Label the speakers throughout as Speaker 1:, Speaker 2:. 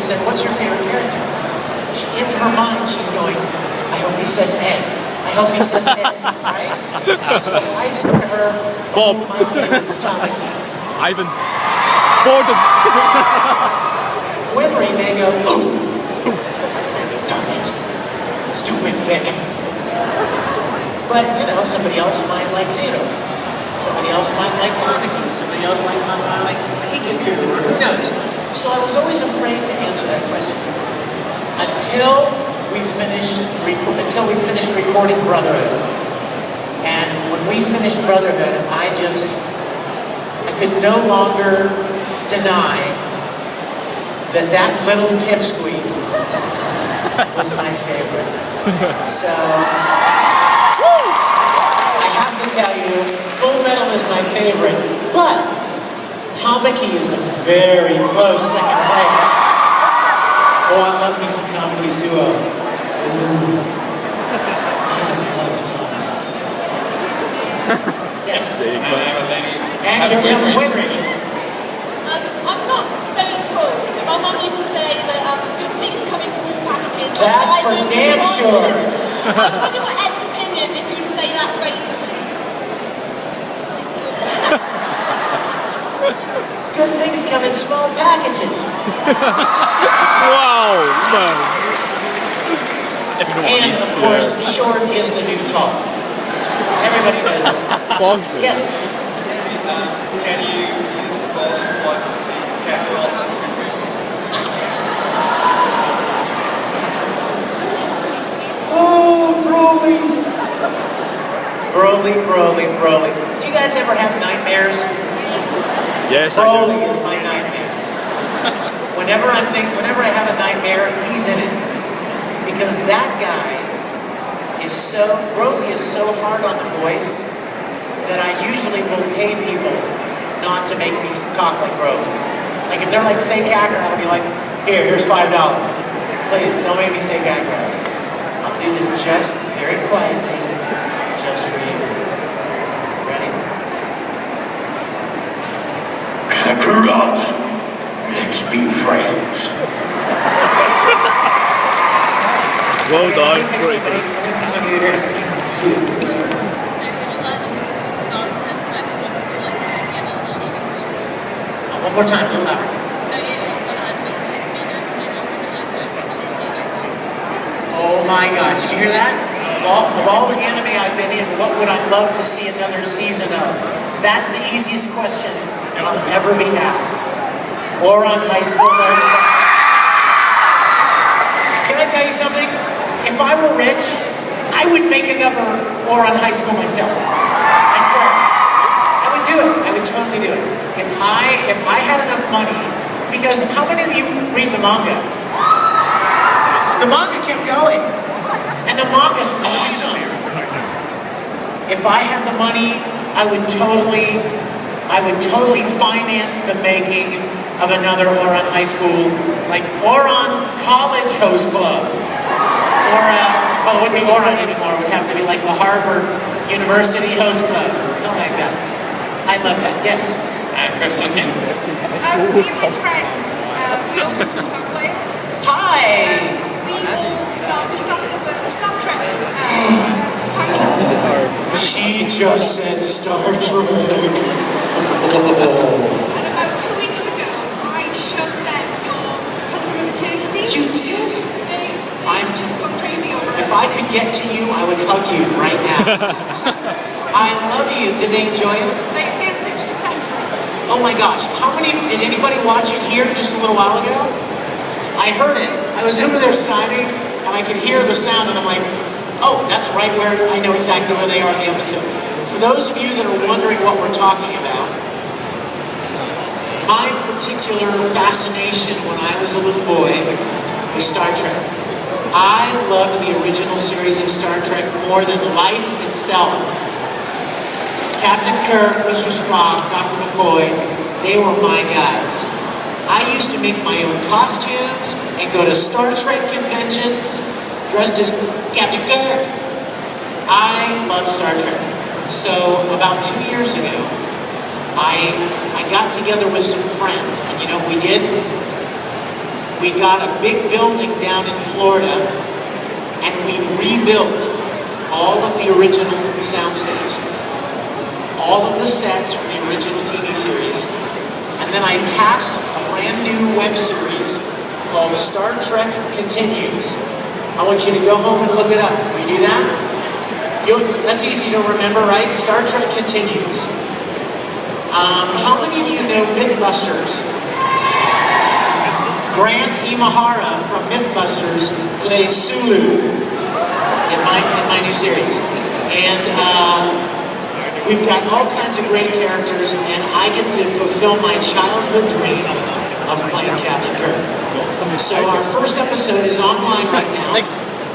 Speaker 1: said, what's your favorite character? In her mind, she's going, I hope he says Ed. I hope he says Ed, right? So I said to her, oh, my favorite's Tamaki.
Speaker 2: Ivan. Boredom.
Speaker 1: Winry may go, ooh, darn it, stupid Vic. But, you know, somebody else might like Zero. Somebody else might like Tamaki. Somebody else might like Hikaku, or who knows. So I was always afraid to answer that question. Until we finished recording Brotherhood. And when we finished Brotherhood, I could no longer deny that little pipsqueak was my favorite. So, I have to tell you, Full Metal is my favorite, but Tamaki is a very close second place. Oh, I love me some Tamaki Suo. Ooh, I love Tamaki. Yes. And here comes Winry.
Speaker 3: I'm not very tall, so my mum used to say that good things come in small packages.
Speaker 1: That's for damn sure.
Speaker 3: I was wondering what Ed's opinion if you would say that phrase for me.
Speaker 1: Good things come in small packages.
Speaker 2: Wow, man.
Speaker 1: And of course, short is the new tall. Everybody knows that.
Speaker 2: Boxing.
Speaker 1: Yes.
Speaker 4: Can you use Ball's voice to say Kakarot as reference?
Speaker 1: Oh, Broly. Do you guys ever have nightmares?
Speaker 2: Yes,
Speaker 1: Broly is my nightmare. Whenever I have a nightmare, he's in it. Because that guy Broly is so hard on the voice that I usually will pay people not to make me talk like Broly. Like if they're like, say Kakarot, I'll be like, here's $5. Please, don't make me say Kakarot. I'll do this just very quietly, just for you. Ready? Kakarot, let's be friends.
Speaker 2: Well done. Great.
Speaker 1: Somebody here. One more time, a little louder. Oh my gosh, did you hear that? Of all the anime I've been in, what would I love to see another season of? That's the easiest question I'll ever be asked. Or on High School Host. Can I tell you something? If I were rich, I would make another Or on High School myself. I swear. I would do it. I would totally do it. If I had enough money, because how many of you read the manga? The manga kept going. And the manga's awesome. If I had the money, I would totally finance the making of another Ouran High School, like Ouran College Host Club. Or, well, it wouldn't be Ouran anymore. It would have to be like the Harvard University Host Club, something like that. I love that. Yes?
Speaker 4: Question here.
Speaker 5: Me and my friends, we all come from Cosplay.
Speaker 1: Hi!
Speaker 5: We all started up a Star Trek.
Speaker 1: She just said Star Trek.
Speaker 5: And about 2 weeks ago, I showed them the Colour of Eternity.
Speaker 1: You did?
Speaker 5: They've just gone crazy over it.
Speaker 1: If I could get to you, I would hug you right now. I love you. Did they enjoy it?
Speaker 5: They're just obsessed with it.
Speaker 1: Oh my gosh. Did anybody watch it here just a little while ago? I heard it. I was over there signing, and I could hear the sound, and I'm like, oh, that's right where, I know exactly where they are in the episode. For those of you that are wondering what we're talking about, my particular fascination when I was a little boy was Star Trek. I loved the original series of Star Trek more than life itself. Captain Kirk, Mr. Spock, Dr. McCoy, they were my guys. I used to make my own costumes and go to Star Trek conventions dressed as Captain Kirk. I love Star Trek. So about 2 years ago, I got together with some friends, and you know what we did? We got a big building down in Florida, and we rebuilt all of the original soundstage, all of the sets from the original TV series, and then I cast a brand new web series called Star Trek Continues. I want you to go home and look it up. Will you do that? That's easy to remember, right? Star Trek Continues. How many of you know Mythbusters? Grant Imahara from Mythbusters plays Sulu in my new series. And we've got all kinds of great characters, and I get to fulfill my childhood dream of playing Captain Kirk. So our first episode is online right now.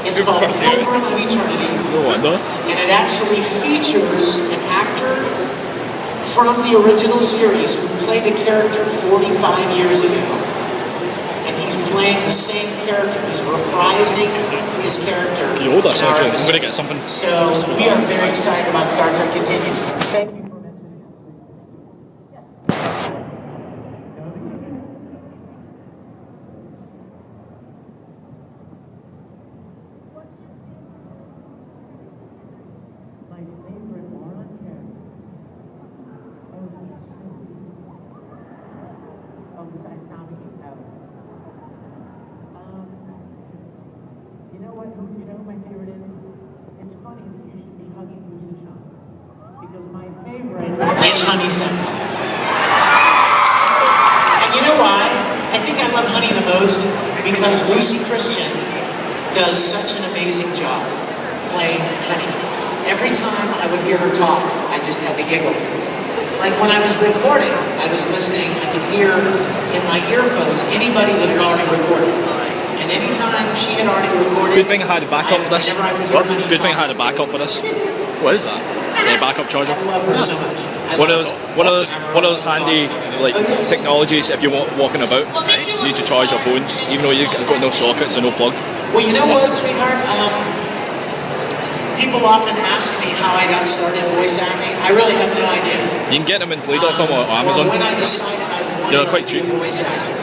Speaker 1: It's called Pilgrim of Eternity, and it actually features an actor from the original series who played a character 45 years ago. And he's playing the same character. He's reprising his character.
Speaker 2: Can you hold that, Sergeant? I'm going to get something.
Speaker 1: So we are very excited about Star Trek Continues. Thank you. You know who my favorite is? It's funny that you should be hugging Lucy-chan, because my favorite is Honey Senpai. And you know why? I think I love Honey the most because Lucy Christian does such an amazing job playing Honey. Every time I would hear her talk, I just had to giggle. Like when I was recording, I was listening, I could hear in my earphones anybody that had already recorded. And anytime she had already recorded...
Speaker 2: Good thing I had a backup for this. What? Good thing I had a backup for this. What is that? A backup charger?
Speaker 1: I love her so much.
Speaker 2: One of those handy like technologies if you're walking about, you need to charge your phone, even though you've got no sockets and no plug.
Speaker 1: Well, you know what, sweetheart? People often ask me how I got started voice acting. I really have no idea.
Speaker 2: You can get them in Play.com or Amazon.
Speaker 1: When I decided I wanted to be a voice actor.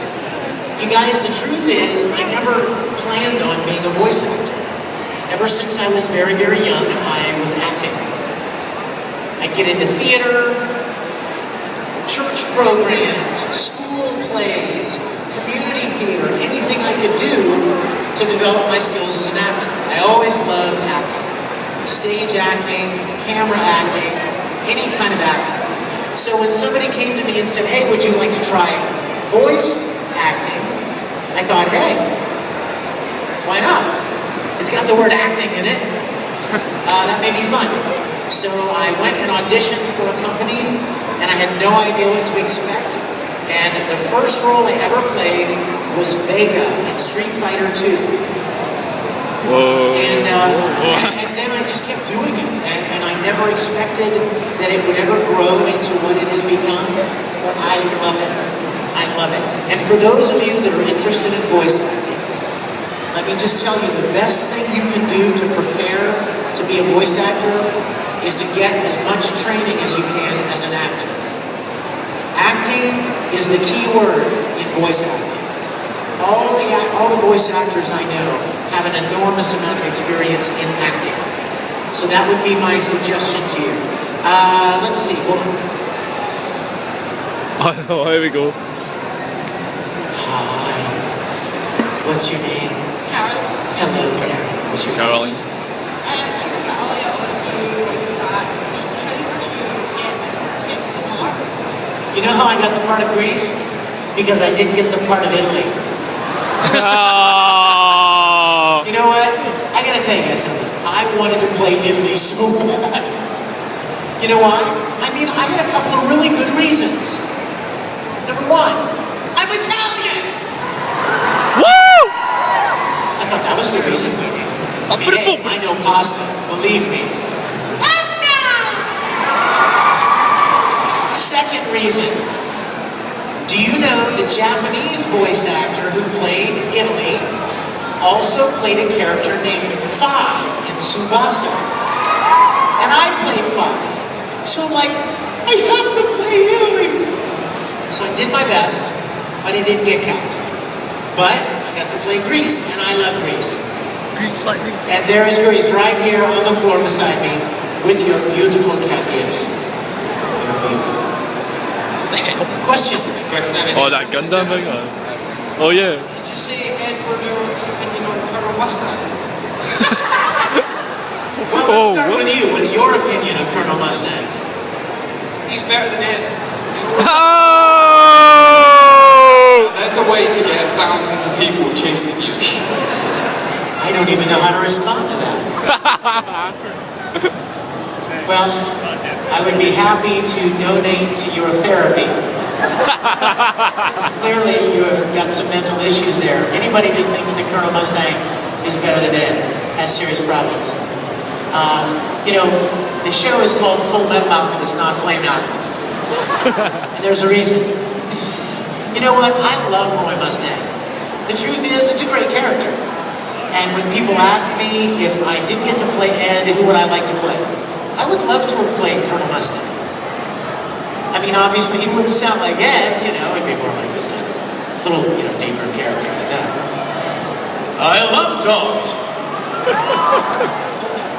Speaker 1: You guys, the truth is, I never planned on being a voice actor. Ever since I was very, very young, I was acting. I'd get into theater, church programs, school plays, community theater, anything I could do to develop my skills as an actor. I always loved acting. Stage acting, camera acting, any kind of acting. So when somebody came to me and said, hey, would you like to try voice acting? I thought, hey, why not? It's got the word acting in it. That may be fun. So I went and auditioned for a company, and I had no idea what to expect. And the first role I ever played was Vega in Street Fighter 2.
Speaker 2: Whoa.
Speaker 1: And then I just kept doing it, and I never expected that it would ever grow into what it has become, but I love it. I love it. And for those of you that are interested in voice acting, let me just tell you, the best thing you can do to prepare to be a voice actor is to get as much training as you can as an actor. Acting is the key word in voice acting. All the voice actors I know have an enormous amount of experience in acting. So that would be my suggestion to you. Let's see, hold on.
Speaker 2: Oh, here we go.
Speaker 1: Hi. What's your name?
Speaker 3: Caroline.
Speaker 1: Hello, Caroline. What's your
Speaker 2: Caroline.
Speaker 1: name?
Speaker 3: I want to earlier on you voice act. Can you say how did you get the part?
Speaker 1: You know how I got the part of Greece? Because I didn't get the part of Italy. You know what? I gotta tell you guys something. I wanted to play Italy so bad. You know why? I mean, I had a couple of really good reasons. Number one, I'm Italian!
Speaker 2: Woo!
Speaker 1: I thought that was a good reason. I mean, hey, I know pasta, believe me. Pasta! Second reason, do you know the Japanese voice actor who played Italy also played a character named Fai in Tsubasa? And I played Fai. So I'm like, I have to play Italy. So I did my best, but I didn't get cast. But I got to play Grease, and I love Grease.
Speaker 6: Grease lightning.
Speaker 1: And there is Grease right here on the floor beside me with your beautiful cat ears. You're beautiful. Question.
Speaker 2: Oh, that Gundam thing? Oh, yeah.
Speaker 4: Did you see Edward Elric's opinion on Colonel Mustang?
Speaker 1: Well, let's start with you. What's your opinion of Colonel Mustang?
Speaker 4: He's better than Ed.
Speaker 2: Oh!
Speaker 7: There's a way to get thousands of people chasing you.
Speaker 1: I don't even know how to respond to that. Well, I would be happy to donate to your therapy. Because clearly you've got some mental issues there. Anybody that thinks that Colonel Mustang is better than Ed has serious problems. You know, the show is called Full Metal Alchemist, not Flame Alchemist. And there's a reason. You know what? I love Roy Mustang. The truth is, it's a great character. And when people ask me if I did get to play Ed, who would I like to play? I would love to have played Colonel Mustang. I mean, obviously, he wouldn't sound like Ed, you know, it'd be more like this kind of little, you know, deeper character like that. I love dogs.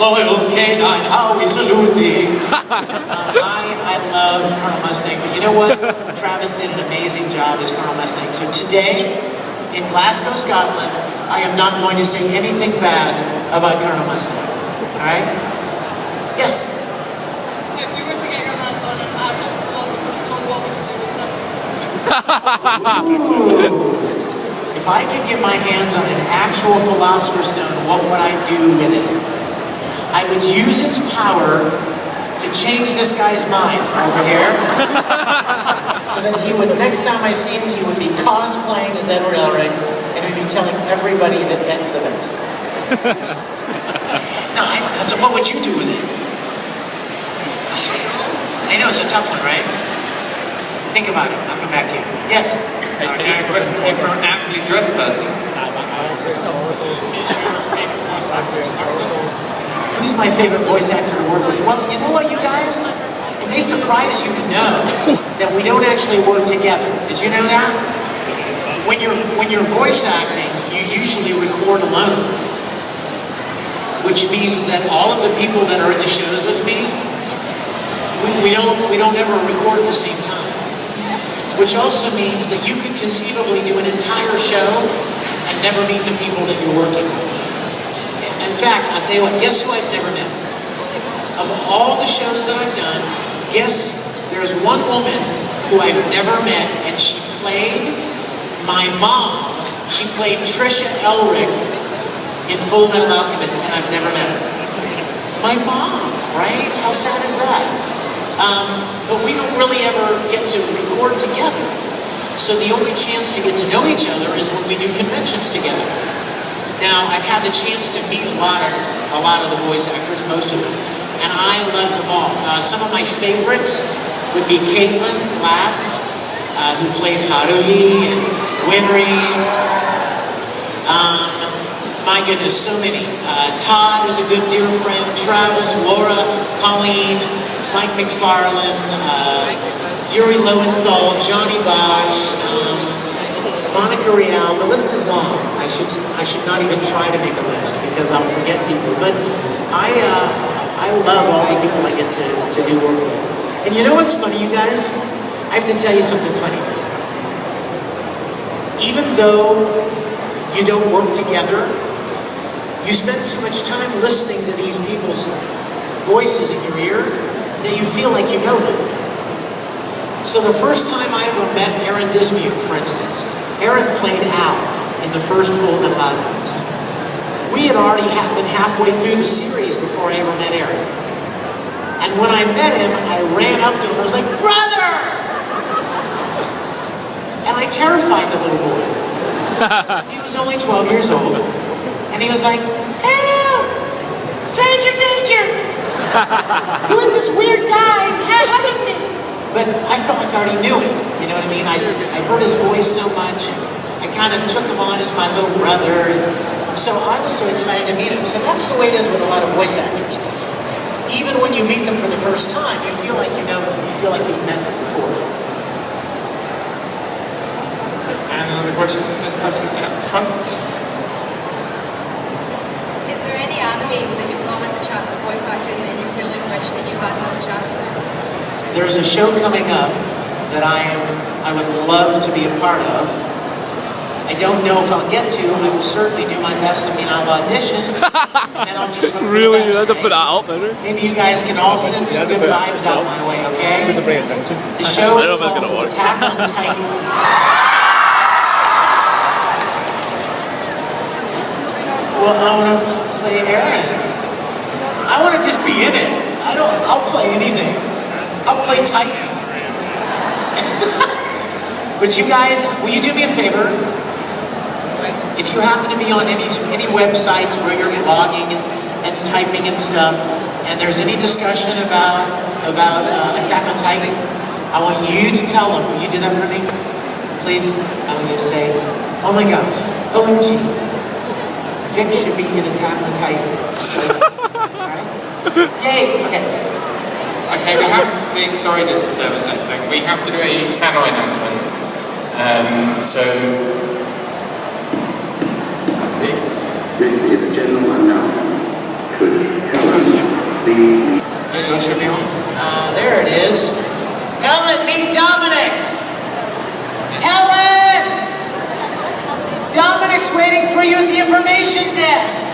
Speaker 1: Loyal canine, how we salute thee. I love Colonel Mustang, but you know what? Travis did an amazing job as Colonel Mustang. So today, in Glasgow, Scotland, I am not going to say anything bad about Colonel Mustang. All right? Yes?
Speaker 5: If you were to get your hands on an actual Philosopher's Stone, what would you do with them?
Speaker 1: Ooh. If I could get my hands on an actual Philosopher's Stone, what would I do with it? I would use its power to change this guy's mind over here. So that he would, next time I see him, he would be cosplaying as Edward Elric and he'd be telling everybody that Ed's the best. No, that's what would you do with it? I know, it's a tough one, right? Think about it. I'll come back to you. Yes?
Speaker 7: I have a question for an aptly dressed person.
Speaker 1: Who's my favorite voice actor to work with? Well, you know what, you guys? It may surprise you to know that we don't actually work together. Did you know that? When you're voice acting, you usually record alone. Which means that all of the people that are in the shows with me, we don't ever record at the same time. Which also means that you could conceivably do an entire show and never meet the people that you're working with. In fact, I'll tell you what, guess who I've never met? Of all the shows that I've done, guess there's one woman who I've never met, and she played my mom. She played Trisha Elric in Full Metal Alchemist, and I've never met her. My mom, right? How sad is that? But we don't really ever get to record together. So the only chance to get to know each other is when we do conventions together. Now, I've had the chance to meet a lot of the voice actors, most of them, and I love them all. Some of my favorites would be Caitlin Glass, who plays Haruhi and Winry. My goodness, so many. Todd is a good dear friend. Travis, Laura, Colleen, Mike McFarlane, Yuri Lowenthal, Johnny Bosch, Monica Rial. The list is long. I should not even try to make a list because I'll forget people. But I love all the people I get to do work with. And you know what's funny, you guys? I have to tell you something funny. Even though you don't work together, you spend so much time listening to these people's voices in your ear that you feel like you know them. So the first time I ever met Aaron Dismuke, for instance, Aaron played Al in the first Full Metal Alchemist. We had already been halfway through the series before I ever met Aaron. And when I met him, I ran up to him and I was like, "Brother!" And I terrified the little boy. He was only 12 years old. And he was like, "Help! Stranger danger! Who is this weird guy hugging me?" But I felt like I already knew him, you know what I mean? I heard his voice so much, and I kind of took him on as my little brother. So I was so excited to meet him. So that's the way it is with a lot of voice actors. Even when you meet them for the first time, you feel like you know them. You feel like you've met them before.
Speaker 7: And Another question for this person at the front.
Speaker 5: Is there any anime that you've not had the chance to voice act in that you really wish that you had another chance to?
Speaker 1: There's a show coming up that I would love to be a part of. I don't know if I'll get to. I will certainly do my best. I mean, I'll audition, and then I'll just hope for the
Speaker 2: Really, you
Speaker 1: best,
Speaker 2: had to
Speaker 1: right?
Speaker 2: put that up, didn't you?
Speaker 1: Maybe you guys can all send some good vibes out my way, okay?
Speaker 2: Just to bring attention.
Speaker 1: The show
Speaker 2: I
Speaker 1: is
Speaker 2: don't know if it's gonna
Speaker 1: called
Speaker 2: work.
Speaker 1: Attack on Titan. Well, I want to play Aaron. I want to just be in it. I'll play anything. I'll play Titan. But you guys, will you do me a favor? If you happen to be on any websites where you're blogging and typing and stuff, and there's any discussion about Attack on Titan, I want you to tell them. Will you do that for me, please? I want you to say, "Oh my gosh, OMG, Vic should be in Attack on Titan." All right? Yay. Okay.
Speaker 7: Okay, we have to think, sorry to disturb everything. We have to do a tannoy announcement. So, I believe.
Speaker 6: This is a general announcement.
Speaker 7: That should be on.
Speaker 1: There it is. Helen, meet Dominic. Helen! Dominic's waiting for you at the information desk.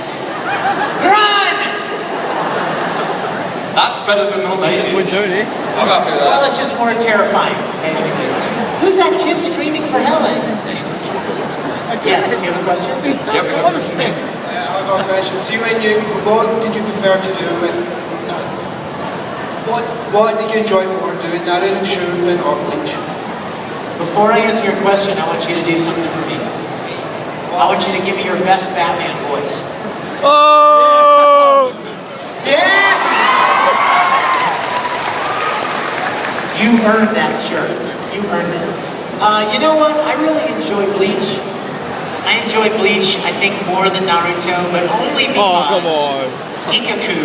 Speaker 1: Run!
Speaker 7: That's better than the ladies.
Speaker 2: We're doing it.
Speaker 7: I'm happy with
Speaker 1: Well,
Speaker 7: that.
Speaker 1: it's just more terrifying, basically. Who's that kid screaming for Helen? Yes, do you have a question?
Speaker 7: Yeah, we have a
Speaker 4: I've got a question. See, what did you prefer to do with? What did you enjoy more doing, narrating, showman, or bleach?
Speaker 1: Before I answer your question, I want you to do something for me. I want you to give me your best Batman voice.
Speaker 2: Oh!
Speaker 1: Yeah! You earned that shirt. You earned it. You know what? I really enjoy Bleach. I enjoy Bleach, I think, more than Naruto, but only because
Speaker 2: come on.
Speaker 1: Ikaku,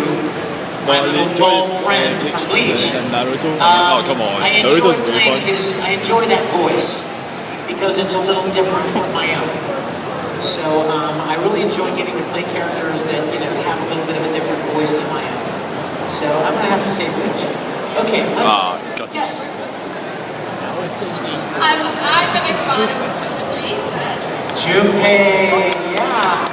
Speaker 1: my
Speaker 2: Well,
Speaker 1: little
Speaker 2: enjoy
Speaker 1: bald friend from Bleach,
Speaker 2: and Naruto. Oh, come on.
Speaker 1: I enjoy
Speaker 2: Naruto's really
Speaker 1: playing
Speaker 2: fun.
Speaker 1: I enjoy that voice because it's a little different from my own. So I really enjoy getting to play characters that have a little bit of a different voice than my own. So I'm gonna have to say Bleach. Okay.
Speaker 2: Ah, got it.
Speaker 1: Yes.
Speaker 3: I'm a big fan of Junpei.
Speaker 1: Junpei. Yeah.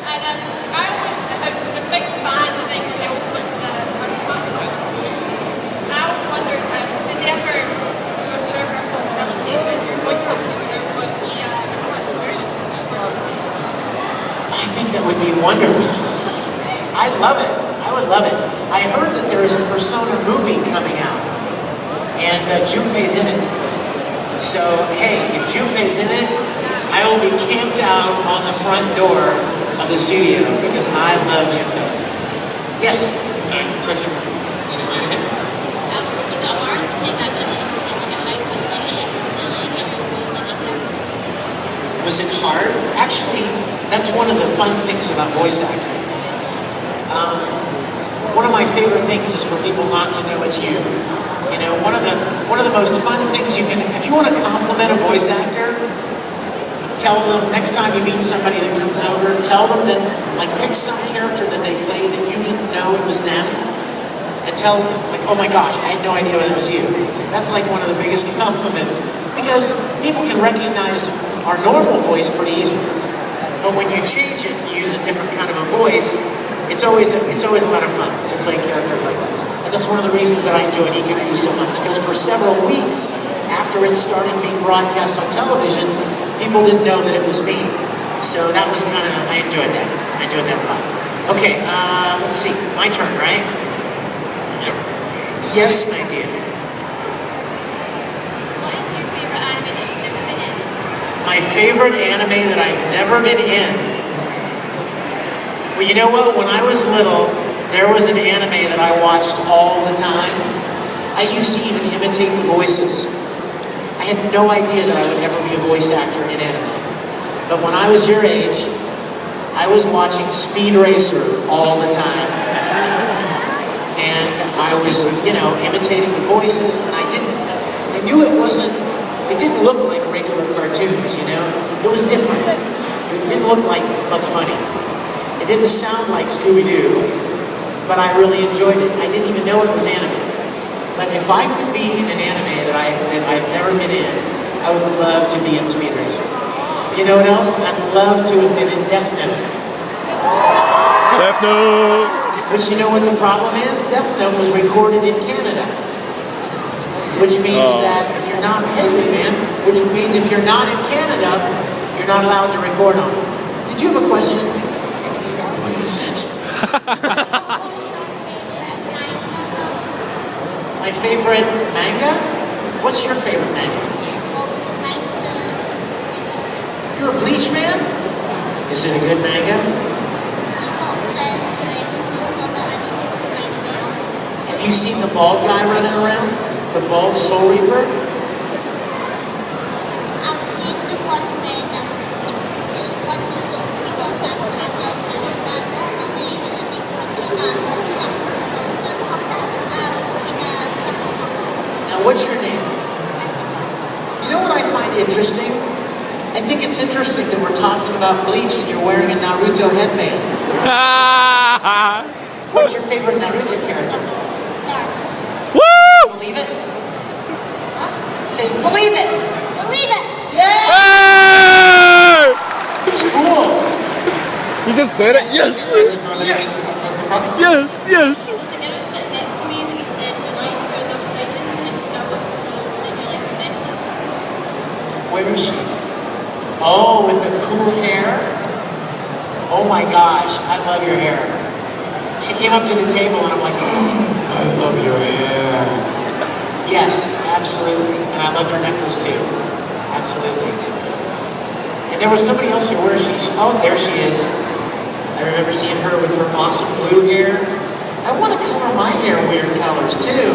Speaker 3: And I was a big fan of when they always went to the fan songs. I always wondered, did they ever, was there ever a possibility that your voice acting would ever going to be a experience?
Speaker 1: I think that would be wonderful. I love it. I would love it. I heard that there is a Persona movie coming out, and Junpei's in it. So, hey, if Junpei's in it, I will be camped out on the front door of the studio because I love Junpei. Yes?
Speaker 7: Question for you. Is it right here?
Speaker 8: Is it hard to think that like a high voice like it to like a low voice like that?
Speaker 1: Was it hard? Actually, that's one of the fun things about voice acting. One of my favorite things is for people not to know it's you. You know, one of the most fun things you can, if you want to compliment a voice actor, tell them next time you meet somebody that comes over, tell them that, like, pick some character that they played that you didn't know it was them, and tell them, like, oh my gosh, I had no idea that was you. That's like one of the biggest compliments, because people can recognize our normal voice pretty easily. But when you change it, you use a different kind of a voice, it's always a lot of fun to play characters like that. And that's one of the reasons that I enjoyed Ikaku so much, because for several weeks after it started being broadcast on television, people didn't know that it was me. So that was kind of, I enjoyed that. I enjoyed that a lot. Okay, let's see, my turn, right?
Speaker 7: Yep.
Speaker 1: Yes, my dear.
Speaker 3: What is your favorite anime that you've never been in?
Speaker 1: My favorite anime that I've never been in. Well, you know what? When I was little, there was an anime that I watched all the time. I used to even imitate the voices. I had no idea that I would ever be a voice actor in anime. But when I was your age, I was watching Speed Racer all the time. And I was, imitating the voices, and I knew it wasn't it didn't look like regular cartoons, you know? It was different. It didn't look like Bugs Bunny. It didn't sound like Scooby-Doo, but I really enjoyed it. I didn't even know it was anime. But if I could be in an anime that I've never been in, I would love to be in Speed Racer. You know what else? I'd love to have been in Death Note.
Speaker 2: Death Note!
Speaker 1: But you know what the problem is? Death Note was recorded in Canada. Which means that if you're not, hey good man, which means if you're not in Canada, you're not allowed to record on it. Did you have a question? What is it? My favorite manga? What's your favorite manga? You're a Bleach man? Is it a good manga? Have you seen the bald guy running around? The bald Soul Reaper?
Speaker 8: I've seen the one when the Soul Reaper has a
Speaker 1: Now what's your name? You know what I find interesting? I think it's interesting that we're talking about Bleach and you're wearing a Naruto headband. What's your favorite Naruto character?
Speaker 2: Woo!
Speaker 1: Believe it? Say, believe it!
Speaker 8: Believe it!
Speaker 1: Yeah!
Speaker 2: Hey!
Speaker 1: It's cool.
Speaker 2: You just said it. Yes.
Speaker 7: Yes.
Speaker 2: Yes. Yes.
Speaker 3: There's a girl sitting next to me that you said you liked during our signing, and I wanted to know, did you like her necklace?
Speaker 1: Where is she? Oh, with the cool hair? Oh my gosh, I love your hair. She came up to the table and I'm like, oh, I love your hair. Yes, absolutely. And I loved her necklace too. Absolutely. And there was somebody else here. Where is she? Oh, there she is. I remember seeing her with her awesome blue hair. I want to color my hair weird colors too.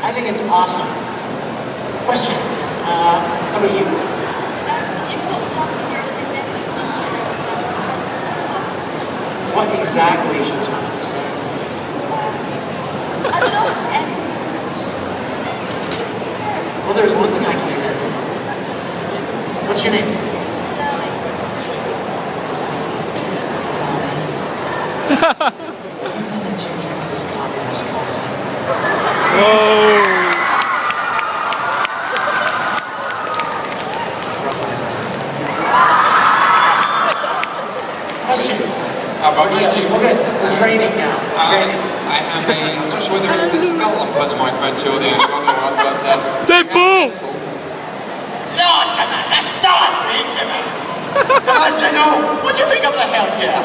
Speaker 1: I think it's awesome. Question. How about you? What exactly should Tamaki say?
Speaker 3: I don't know.
Speaker 1: Well, there's one thing I can remember. What's your name?
Speaker 3: Sally.
Speaker 1: Sally. Even that you drink this communist coffee.
Speaker 2: Oh.
Speaker 1: From my mind. Question.
Speaker 7: How about you two?
Speaker 1: Okay, we're training now. We're training.
Speaker 7: I have a, I'm not sure whether it's the skull I'll put the microphone to or the other one, but
Speaker 2: Deadpool!
Speaker 1: Lord, come on, that's Starscream, come on. I want to know, what do you think of the healthcare?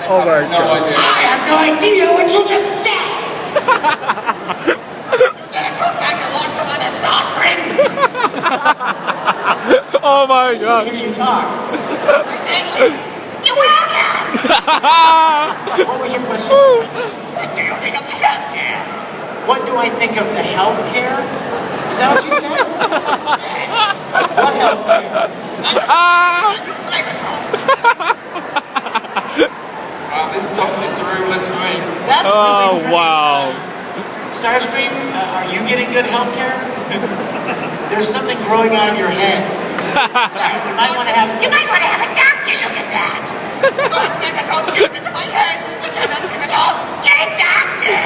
Speaker 2: Oh my
Speaker 7: no
Speaker 2: god.
Speaker 7: idea.
Speaker 1: I have no idea what you just said! You dare talk back a lot from other Starscream?
Speaker 2: Oh my
Speaker 1: So
Speaker 2: god.
Speaker 1: here you talk. Thank you. You're welcome! What was your question? What do you think of the healthcare? What do I think of the healthcare? Is that what you said? Yes. What healthcare? Cybertron.
Speaker 7: Wow, this tops the surrealist for me.
Speaker 1: That's really strange.
Speaker 2: Wow.
Speaker 1: Starscream, are you getting good healthcare? There's something growing out of your head. You might want to have a doctor look at that. I'm Megatron used it to my head. I cannot get it off. Get a doctor.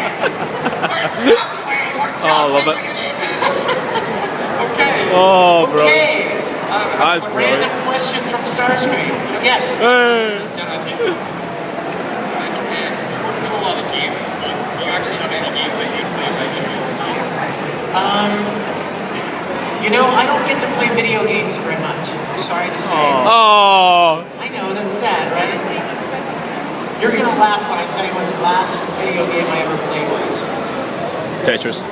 Speaker 1: Or software.
Speaker 2: Oh, I love it.
Speaker 7: Okay.
Speaker 2: Oh, bro.
Speaker 1: Okay.
Speaker 2: That's
Speaker 1: Random
Speaker 2: brilliant.
Speaker 1: question from Starscream. Yes.
Speaker 2: Hey.
Speaker 7: You worked in a lot of games, but do you actually have any games that you play regularly yourself?
Speaker 1: You know, I don't get to play video games very much. I'm sorry to say.
Speaker 2: Oh.
Speaker 1: I know, that's sad, right? You're gonna laugh when I tell you what the last video game I ever played was.
Speaker 2: Tetris.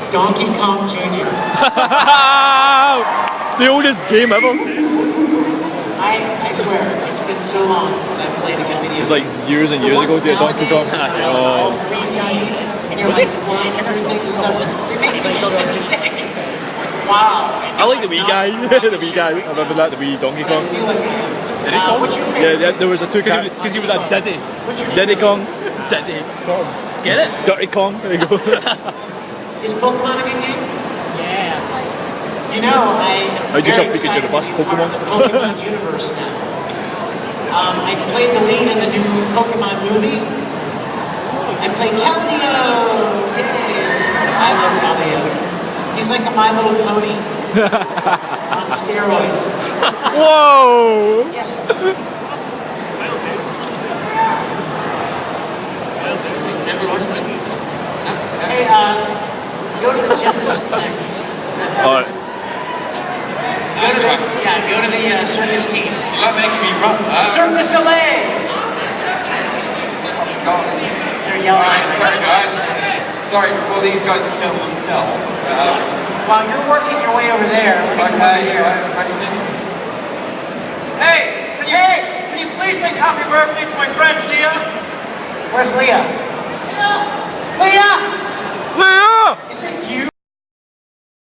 Speaker 1: Donkey Kong Jr.
Speaker 2: The oldest game ever.
Speaker 1: I swear, it's been so long since I've played a good video
Speaker 2: It's like years and years ago, did Donkey Kong.
Speaker 1: all three and you're like flying through things and stuff. They make me so sick. Wow.
Speaker 2: I like the Wii guy. The Wii guy. I remember that, the Wii Donkey
Speaker 1: I
Speaker 2: Kong.
Speaker 1: feel like I am. What's your favorite?
Speaker 2: Yeah, there was a two because he was a Diddy.
Speaker 1: What's your
Speaker 2: Diddy
Speaker 1: favorite?
Speaker 2: Kong. Diddy Kong. Get it? Dirty Kong. There you go.
Speaker 1: Is Pokemon a good game?
Speaker 9: Yeah.
Speaker 1: You know, I am
Speaker 2: How'd you
Speaker 1: very
Speaker 2: shop Pikachu
Speaker 1: excited
Speaker 2: the bus
Speaker 1: to be part of the Pokemon universe now. I played the lead in the new Pokemon movie. I played Keldeo! Yay! I love Keldeo. He's like a My Little Pony on steroids.
Speaker 2: Whoa!
Speaker 1: Yes. Hey, go to the gymnast next.
Speaker 2: Alright.
Speaker 1: Go to the circus team.
Speaker 7: You're not making me run.
Speaker 1: Cirque du Soleil! They're yelling.
Speaker 7: Alright, sorry guys. Sorry, before these guys kill themselves.
Speaker 1: While you're working your way over there, let me come over
Speaker 7: Okay, you
Speaker 1: here.
Speaker 7: have a question?
Speaker 9: Hey, can you please sing happy birthday to my friend Leah?
Speaker 1: Where's Leah? Leah!